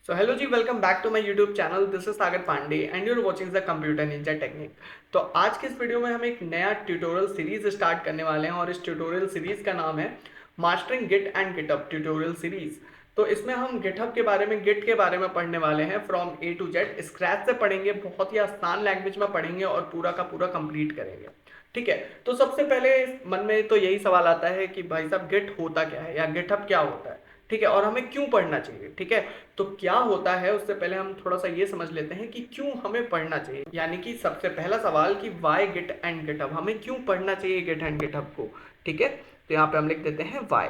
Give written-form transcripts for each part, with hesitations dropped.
So hello जी, welcome back to my YouTube channel. This is Sagar Pandey and you're watching the computer ninja technique. तो आज के इस video में हम एक नया ट्यूटोरियल सीरीज स्टार्ट करने वाले हैं और इस ट्यूटोरियल सीरीज का नाम है mastering Git and GitHub tutorial series. तो इसमें हम गिटहब के बारे में, गिट के बारे में पढ़ने वाले हैं from A to Z. Scratch से पढ़ेंगे, बहुत ही आसान लैंग्वेज में पढ़ेंगे और पूरा का पूरा कंप्लीट करेंगे। ठीक है, तो सबसे पहले मन में तो यही सवाल आता है कि भाई साहब गिट होता क्या है या गिटहब क्या होता है। ठीक है, और हमें क्यों पढ़ना चाहिए। ठीक है, तो क्या होता है उससे पहले हम थोड़ा सा ये समझ लेते हैं कि क्यों हमें पढ़ना चाहिए। यानी कि सबसे पहला सवाल कि वाई गिट एंड गिटहब, हमें क्यों पढ़ना चाहिए गिट एंड गिटहब को। ठीक है, तो यहाँ पे हम लिख देते हैं वाई।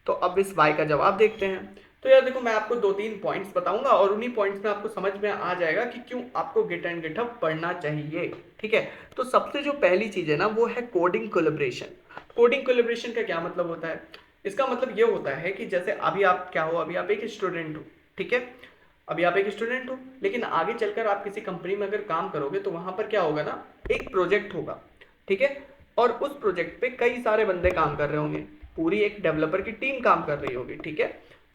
तो अब इस वाई का जवाब देखते हैं। तो यार देखो, मैं आपको दो तीन पॉइंट्स बताऊंगा और उन्हीं पॉइंट्स में आपको समझ में आ जाएगा कि क्यों आपको गिट एंड गिटहब पढ़ना चाहिए। ठीक है, तो सबसे जो पहली चीज है ना, वो है कोडिंग कोलैबोरेशन। कोडिंग कोलैबोरेशन का क्या मतलब होता है? इसका मतलब ये होता है कि जैसे अभी आप क्या हो, अभी आप एक स्टूडेंट हो। ठीक है, अभी आप एक स्टूडेंट हो, लेकिन आगे चलकर आप किसी कंपनी में अगर काम करोगे तो वहां पर क्या होगा ना, एक प्रोजेक्ट होगा। ठीक है, और उस प्रोजेक्ट पे कई सारे बंदे काम कर रहे होंगे, पूरी एक डेवलपर की टीम काम कर रही होगी। ठीक है,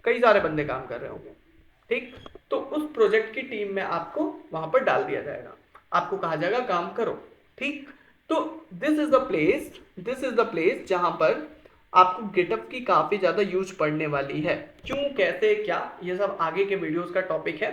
कई सारे बंदे काम कर रहे होंगे। ठीक, तो उस प्रोजेक्ट की टीम में आपको वहां पर डाल दिया जाएगा, आपको कहा जाएगा काम करो। ठीक, तो दिस इज द प्लेस जहां पर आपको गिटहब की काफी ज्यादा यूज पड़ने वाली है। क्यों, कैसे, क्या, ये सब आगे के वीडियोस का टॉपिक है।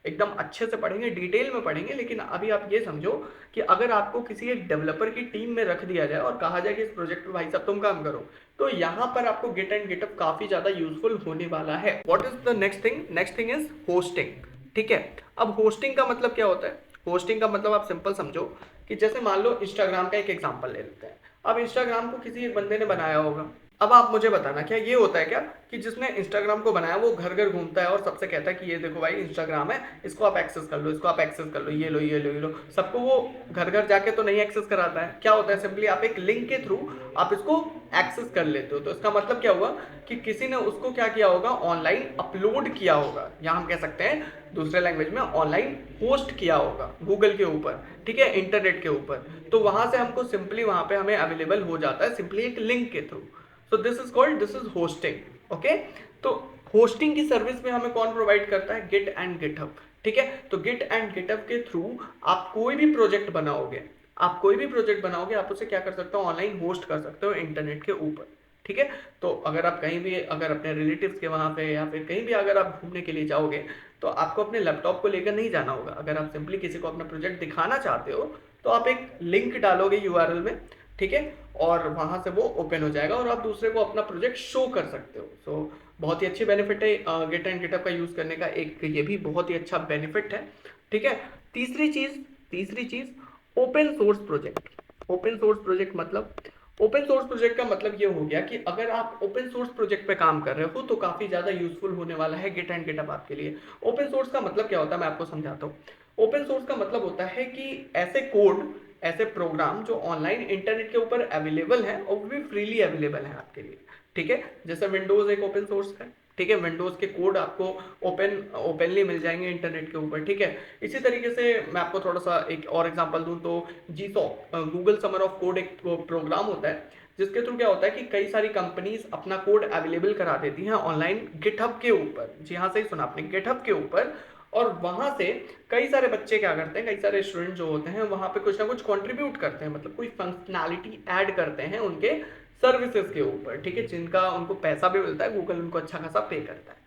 एकदम अच्छे से पढ़ेंगे, डिटेल में पढ़ेंगे। लेकिन अभी आप ये समझो कि अगर आपको किसी एक डेवलपर की टीम में रख दिया जाए और कहा जाए कि इस प्रोजेक्ट पे भाई साहब तुम काम करो, तो यहाँ पर आपको गिट एंड गिटहब काफी ज्यादा यूजफुल होने वाला है। What is the next thing? Next thing is hosting. ठीक है, अब होस्टिंग का मतलब क्या होता है? होस्टिंग का मतलब आप सिंपल समझो कि जैसे मान लो इंस्टाग्राम का एक एग्जांपल ले लेते हैं। अब इंस्टाग्राम को किसी एक बंदे ने बनाया होगा। अब आप मुझे बताना, क्या ये होता है क्या कि जिसने इंस्टाग्राम को बनाया वो घर घर घूमता है और सबसे कहता है कि ये देखो भाई इंस्टाग्राम है, इसको आप एक्सेस कर लो, इसको आप एक्सेस कर लो, ये लो ये लो ये लो। सबको वो घर घर जाके तो नहीं एक्सेस कराता है। क्या होता है, सिंपली आप एक लिंक के थ्रू आप इसको एक्सेस कर लेते हो। तो इसका मतलब क्या हुआ कि किसी ने उसको क्या किया होगा, ऑनलाइन अपलोड किया होगा, या हम कह सकते हैं दूसरे लैंग्वेज में ऑनलाइन होस्ट किया होगा गूगल के ऊपर। ठीक है, इंटरनेट के ऊपर। तो वहां से हमको सिंपली वहां पे हमें अवेलेबल हो जाता है सिंपली एक लिंक के through. So this is hosting. Okay, तो होस्टिंग की सर्विस में हमें कौन प्रोवाइड करता है? Git and GitHub. ठीक है, तो गिट एंड गिटहब के थ्रू आप कोई भी प्रोजेक्ट बनाओगे, आप उसे क्या कर सकते हो, ऑनलाइन होस्ट कर सकते हो इंटरनेट के ऊपर। ठीक है, तो अगर आप कहीं भी, अगर अपने रिलेटिव्स के वहां पे या फिर कहीं भी अगर आप घूमने के लिए जाओगे, तो आपको अपने लैपटॉप को लेकर नहीं जाना होगा। अगर आप सिंपली किसी को अपना प्रोजेक्ट दिखाना चाहते हो तो आप एक लिंक डालोगे यूआरएल में। ठीक है, और वहां से वो ओपन हो जाएगा और आप दूसरे को अपना प्रोजेक्ट शो कर सकते हो। सो बहुत ही अच्छी बेनिफिट है गिट एंड गिटहब का यूज करने का, एक ये भी बहुत ही अच्छा बेनिफिट है। ठीक है, तीसरी चीज open source project. Open source project मतलब, ओपन सोर्स प्रोजेक्ट का मतलब ये हो गया कि अगर आप ओपन सोर्स प्रोजेक्ट पे काम कर रहे हो तो काफी ज्यादा यूजफुल होने वाला है गिट एंड गिटहब आपके लिए। ओपन सोर्स का मतलब क्या होता है, मैं आपको समझाता हूँ। ओपन सोर्स का मतलब होता है कि ऐसे कोड, ऐसे प्रोग्राम जो ऑनलाइन इंटरनेट के ऊपर अवेलेबल है और वो भी फ्रीली अवेलेबल है आपके लिए। ठीक है, जैसे विंडोज एक ओपन सोर्स है। ठीक है, विंडोज के कोड आपको ओपनली मिल जाएंगे इंटरनेट के ऊपर। ठीक है, इसी तरीके से मैं आपको थोड़ा सा एक और एग्जांपल दूं तो जीसॉक, गूगल समर ऑफ कोड, एक प्रोग्राम होता है जिसके थ्रू क्या होता है कि कई सारी कंपनीज अपना कोड अवेलेबल करा देती हैं ऑनलाइन गिटहब के ऊपर। जी हाँ, सही सुना आपने, गिटहब के ऊपर। और वहां से कई सारे बच्चे क्या करते हैं, कई सारे स्टूडेंट जो होते हैं वहां पे कुछ ना कुछ कंट्रीब्यूट करते हैं, मतलब कोई फंक्शनैलिटी ऐड करते हैं उनके सर्विसेज के ऊपर। ठीक है, जिनका उनको पैसा भी मिलता है, गूगल उनको अच्छा खासा पे करता है।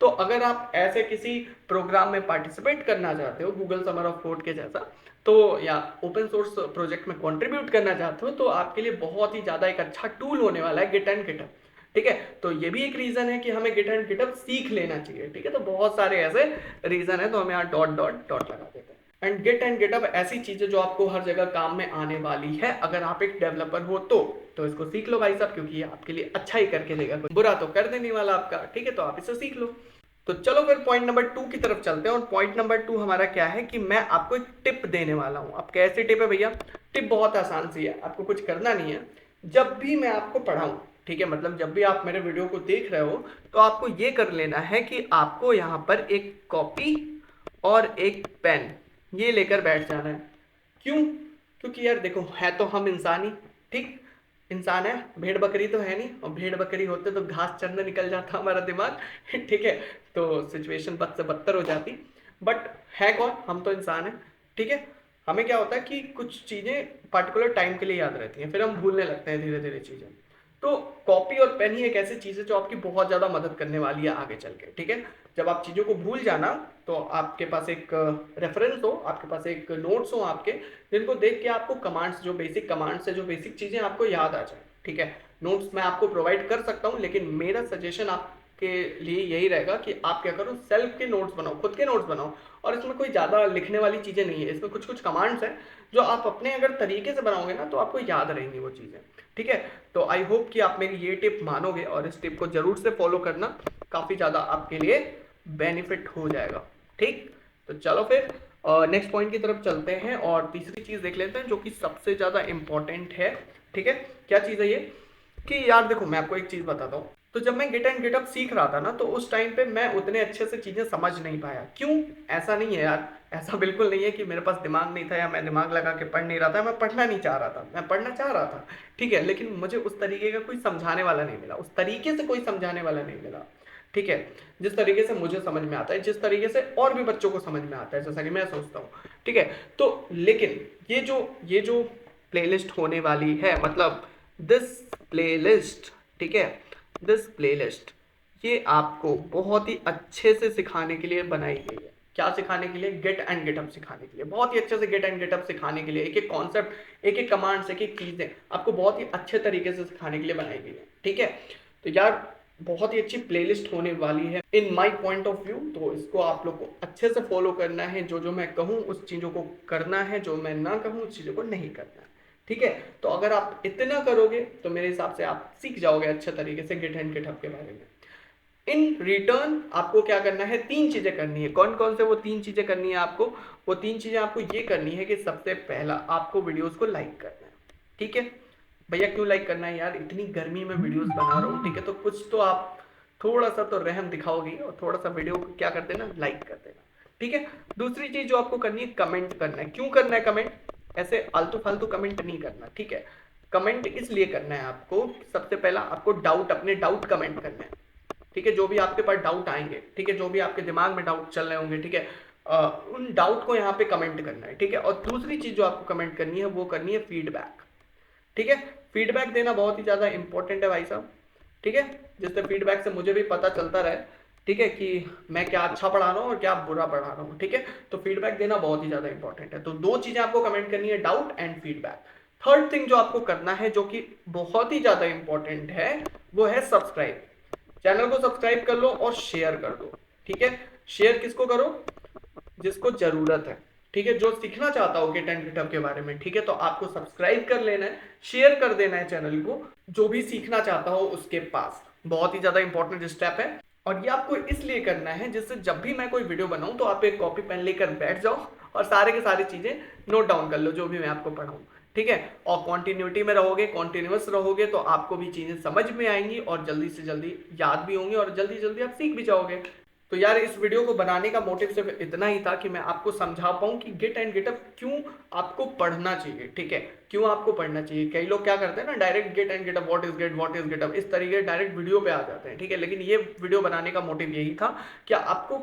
तो अगर आप ऐसे किसी प्रोग्राम में पार्टिसिपेट करना चाहते हो गूगल समर ऑफ कोड के जैसा, तो या ओपन सोर्स प्रोजेक्ट में कंट्रीब्यूट करना चाहते हो, तो आपके लिए बहुत ही ज्यादा एक अच्छा टूल होने वाला है गिट एंड गिटहब। ठीक है, तो ये भी एक रीजन है कि हमें गिट एंड गिटहब सीख लेना चाहिए। ठीक है, तो बहुत सारे ऐसे रीजन है, तो हम यहाँ डॉट डॉट डॉट लगा देते हैं। एंड गिटहब ऐसी चीज है जो आपको हर जगह काम में आने वाली है। अगर आप एक डेवलपर हो तो इसको सीख लो भाई साहब, क्योंकि ये आपके लिए अच्छा ही करके देगा, कोई बुरा तो कर देने वाला आपका। ठीक है, तो आप इसे सीख लो। तो चलो फिर पॉइंट नंबर 2 की तरफ चलते हैं। और पॉइंट नंबर 2 हमारा क्या है कि मैं आपको एक टिप देने वाला हूं। अब कैसी टिप है भैया? टिप बहुत आसान सी है, आपको कुछ करना नहीं है। जब भी मैं आपको पढ़ाऊं, ठीक है, मतलब जब भी आप मेरे वीडियो को देख रहे हो, तो आपको ये कर लेना है कि आपको यहां पर एक कॉपी और एक पेन ये लेकर बैठ जाना है। क्यों? क्योंकि यार देखो, है तो हम इंसान ही। ठीक, इंसान है, भेड़ बकरी तो है नहीं, और भेड़ बकरी होते तो घास चरने निकल जाता हमारा दिमाग ठीक है, तो सिचुएशन बद से बदतर हो जाती। बट है कौन, हम तो इंसान है, ठीक है। हमें क्या होता है कि कुछ चीज़ें पर्टिकुलर टाइम के लिए याद रहती हैं, फिर हम भूलने लगते हैं धीरे धीरे चीज़ें। तो कॉपी और पेन ही एक ऐसी चीज़ है जो आपकी बहुत ज़्यादा मदद करने वाली है आगे चल के, ठीक है। जब आप चीज़ों को भूल जाना, तो आपके पास एक रेफरेंस हो, आपके पास एक नोट्स हो आपके, जिनको देख के आपको कमांड्स, जो बेसिक कमांड्स है, जो बेसिक चीज़ें आपको याद आ जाए, ठीक है। नोट्स मैं आपको प्रोवाइड कर सकता हूँ, लेकिन मेरा सजेशन आपके लिए यही रहेगा कि आप क्या करो, सेल्फ के नोट्स बनाओ, खुद के नोट्स बनाओ। और इसमें कोई ज़्यादा लिखने वाली चीज़ें नहीं है, इसमें कुछ कुछ कमांड्स हैं जो आप अपने अगर तरीके से बनाओगे ना, तो आपको याद रहेंगी वो चीज़ें, ठीक है। तो आई होप कि आप मेरी ये टिप मानोगे और इस टिप को जरूर से फॉलो करना, काफ़ी ज़्यादा आपके लिए बेनिफिट हो जाएगा, ठीक। तो चलो फिर नेक्स्ट पॉइंट की तरफ चलते हैं और तीसरी चीज़ देख लेते हैं जो कि सबसे ज़्यादा इंपॉर्टेंट है, ठीक है। क्या चीज़ है ये, कि यार देखो मैं आपको एक चीज़ बताता हूँ। तो जब मैं गिट एंड गिटअप सीख रहा था ना, तो उस टाइम पे मैं उतने अच्छे से चीज़ें समझ नहीं पाया। क्यों? ऐसा नहीं है यार, ऐसा बिल्कुल नहीं है कि मेरे पास दिमाग नहीं था या मैं दिमाग लगा के पढ़ नहीं रहा था, मैं पढ़ना नहीं चाह रहा था, मैं पढ़ना चाह रहा था, ठीक है, लेकिन मुझे उस तरीके का कोई समझाने वाला नहीं मिला, उस तरीके से कोई समझाने वाला नहीं मिला, ठीक है। जिस तरीके से मुझे समझ में आता है, जिस तरीके से और भी बच्चों को समझ में आता है, जैसा कि मैं सोचता हूँ, ठीक है। तो लेकिन ये जो प्लेलिस्ट होने वाली है, मतलब दिस प्लेलिस्ट, ठीक है, दिस प्लेलिस्ट, ये आपको बहुत ही अच्छे से सिखाने के लिए बनाई गई है। क्या सिखाने के लिए? गेट एंड गेटअप सिखाने के लिए, बहुत ही अच्छे से गेट एंड गेटअप सिखाने के लिए, एक एक कॉन्सेप्ट, एक एक कमांड्स, एक एक चीजें आपको बहुत ही अच्छे तरीके से सिखाने के लिए बनाई गई है, ठीक है। तो यार बहुत ही अच्छी प्लेलिस्ट होने वाली है in my point of view. तो इसको आप लोग को अच्छे से फॉलो करना है, जो जो मैं कहूँ उस चीज़ों को करना है, जो मैं ना कहूँ उस चीज़ों को नहीं करना है, ठीक है। तो अगर आप इतना करोगे तो मेरे हिसाब से आप सीख जाओगे अच्छे तरीके से गिट एंड गिटहब के बारे में। इन रिटर्न आपको क्या करना है, तीन चीजें करनी है। कौन कौन से वो तीन चीजें करनी है आपको? वो तीन चीजें आपको ये करनी है कि सबसे पहला आपको वीडियोस को लाइक करना है, ठीक है। भैया क्यों लाइक करना है यार, इतनी गर्मी में वीडियोस बना रहा हूँ, ठीक है, तो कुछ तो आप थोड़ा सा तो रहम दिखाओगे और थोड़ा सा वीडियो को क्या कर देना, लाइक कर देना, ठीक है। दूसरी चीज जो आपको करनी है, कमेंट करना है। क्यों करना है कमेंट? ऐसे आलतू फालतू कमेंट नहीं करना, ठीक है। कमेंट इसलिए करना है आपको, सबसे पहला आपको डाउट, अपने डाउट कमेंट करना है, ठीक है। जो भी आपके पास डाउट आएंगे, ठीक है, जो भी आपके दिमाग में डाउट चल रहे होंगे, ठीक है, उन डाउट को यहाँ पे कमेंट करना है, ठीक है। और दूसरी चीज जो आपको कमेंट करनी है, वो करनी है फीडबैक, ठीक है। फीडबैक देना बहुत ही ज्यादा इंपॉर्टेंट है भाई साहब, ठीक है। जिससे फीडबैक से मुझे भी पता चलता रहे, ठीक है, कि मैं क्या अच्छा पढ़ा रहा हूँ और क्या बुरा पढ़ा रहा हूँ, ठीक है। तो फीडबैक देना बहुत ही ज्यादा इंपॉर्टेंट है। तो दो चीजें आपको कमेंट करनी है, doubt and feedback. Third thing जो आपको करना है, जो कि बहुत ही ज्यादा इंपॉर्टेंट है, वो है सब्सक्राइब। चैनल को सब्सक्राइब कर लो और शेयर कर दो, ठीक है। शेयर किसको करो? जिसको जरूरत है, ठीक है, जो सीखना चाहता हो गिट एंड गिटहब के बारे में, ठीक है। तो आपको सब्सक्राइब कर लेना है, शेयर कर देना है चैनल को, जो भी सीखना चाहता हो उसके पास। बहुत ही ज्यादा इंपॉर्टेंट स्टेप है, और ये आपको इसलिए करना है जिससे जब भी मैं कोई वीडियो बनाऊं तो आप एक कॉपी पेन लेकर बैठ जाओ और सारे के सारी चीजें नोट डाउन कर लो, जो भी मैं आपको पढ़ाऊं, ठीक है। और कॉन्टिन्यूटी में रहोगे, कॉन्टिन्यूस रहोगे, तो आपको भी चीजें समझ में आएंगी और जल्दी से जल्दी याद भी होंगी और जल्दी जल्दी आप सीख भी जाओगे। तो यार इस वीडियो को बनाने का मोटिव सिर्फ इतना ही था कि मैं आपको समझा पाऊँ कि गिट एंड गिटअप क्यों आपको पढ़ना चाहिए, ठीक है, क्यों आपको पढ़ना चाहिए। कई लोग क्या करते हैं ना, direct Git and GitHub, what is GitHub, इस तरीके डायरेक्ट वीडियो पे आ जाते हैं, ठीक है। लेकिन ये वीडियो बनाने का मोटिव यही था कि आपको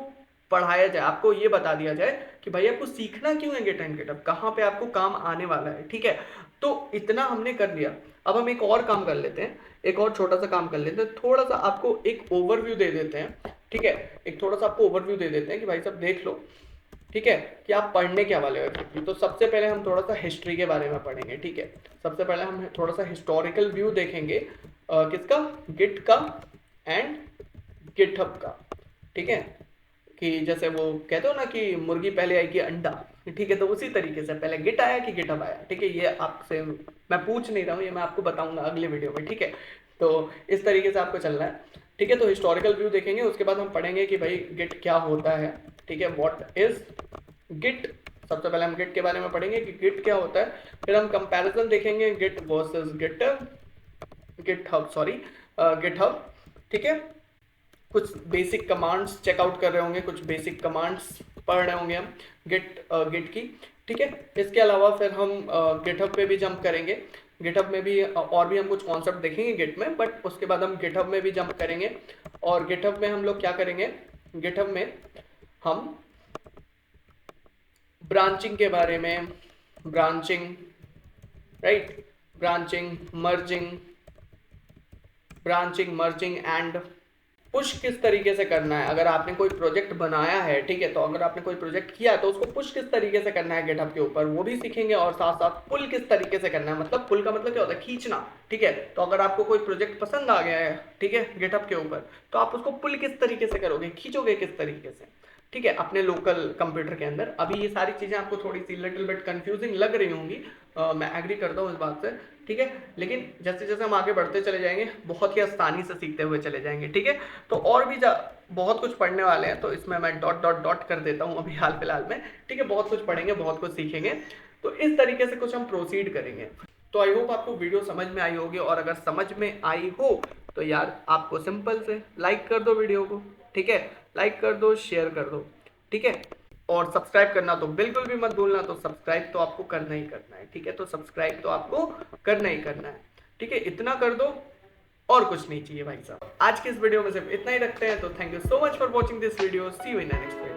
पढ़ाया जाए, आपको ये बता दिया जाए कि भाई आपको सीखना क्यों है गिट एंड गिटअप, कहाँ पे आपको काम आने वाला है, ठीक है। तो इतना हमने कर लिया, अब हम एक और काम कर लेते हैं, एक और छोटा सा काम कर लेते हैं, थोड़ा सा आपको एक ओवरव्यू दे देते हैं, ठीक है। एक थोड़ा सा आपको ओवरव्यू दे देते हैं कि भाई साहब देख लो, ठीक है, कि आप पढ़ने क्या वाले हो। तो सबसे पहले हम थोड़ा सा हिस्ट्री के बारे में पढ़ेंगे, ठीक है। सबसे पहले हम थोड़ा सा हिस्टोरिकल व्यू देखेंगे, किसका, गिट का एंड गिटहब का, ठीक है। कि जैसे वो कहते हो ना कि मुर्गी पहले आई कि अंडा, ठीक है, तो उसी तरीके से पहले गिट आया कि गिटहब आया, ठीक है। ये आपसे मैं पूछ नहीं रहा हूँ, ये मैं आपको बताऊंगा अगले वीडियो में, ठीक है। तो इस तरीके से आपको चलना है, ठीक है। तो हिस्टोरिकल व्यू देखेंगे, उसके बाद हम पढ़ेंगे कि भाई गिट क्या होता है, ठीक है, व्हाट इज गिट। सबसे पहले हम गिट के बारे में पढ़ेंगे कि गिट क्या होता है, फिर हम कंपैरिजन देखेंगे Git versus GitHub, sorry GitHub, ठीक है। कुछ बेसिक कमांड्स चेकआउट कर रहे होंगे, कुछ बेसिक कमांड्स पढ़ रहे होंगे हम गिट की, ठीक है। इसके अलावा फिर हम गिटहब पे भी जंप करेंगे, गिटहब में भी और भी हम कुछ कॉन्सेप्ट देखेंगे गिट में, बट उसके बाद हम गिटहब में भी जंप करेंगे। और गिटहब में हम लोग क्या करेंगे, गिटहब में हम ब्रांचिंग के बारे में, branching, right, branching, merging and push किस तरीके से करना है। अगर आपने कोई प्रोजेक्ट बनाया है, ठीक है, तो अगर आपने कोई प्रोजेक्ट किया है तो उसको पुश किस तरीके से करना है गिटहब के ऊपर, वो भी सीखेंगे। और साथ साथ पुल किस तरीके से करना है, मतलब पुल का मतलब क्या होता है, खींचना, ठीक है। तो अगर आपको कोई प्रोजेक्ट पसंद आ गया है, ठीक है, गिटहब के ऊपर, तो आप उसको पुल किस तरीके से करोगे, खींचोगे किस तरीके से, ठीक है, अपने लोकल कंप्यूटर के अंदर। अभी ये सारी चीज़ें आपको थोड़ी सी लिटिल बिट कंफ्यूजिंग लग रही होंगी, मैं एग्री करता हूँ इस बात से, ठीक है, लेकिन जैसे जैसे हम आगे बढ़ते चले जाएंगे बहुत ही आसानी से सीखते हुए चले जाएंगे, ठीक है। तो और भी बहुत कुछ पढ़ने वाले हैं, तो इसमें मैं डॉट डॉट डॉट कर देता हूँ अभी हाल फिलहाल में, ठीक है। बहुत कुछ पढ़ेंगे, बहुत कुछ सीखेंगे, तो इस तरीके से कुछ हम प्रोसीड करेंगे। तो आई होप आपको वीडियो समझ में आई होगी, और अगर समझ में आई हो तो यार आपको सिंपल से लाइक कर दो वीडियो को, ठीक है, लाइक कर दो, शेयर कर दो, ठीक है। और सब्सक्राइब करना तो बिल्कुल भी मत भूलना, तो सब्सक्राइब तो आपको करना ही करना है, ठीक है, तो सब्सक्राइब तो आपको करना ही करना है, ठीक है, इतना कर दो, और कुछ नहीं चाहिए भाई साहब। आज की इस वीडियो में सिर्फ इतना ही रखते हैं, तो thank you so much for watching this video, see you in next video.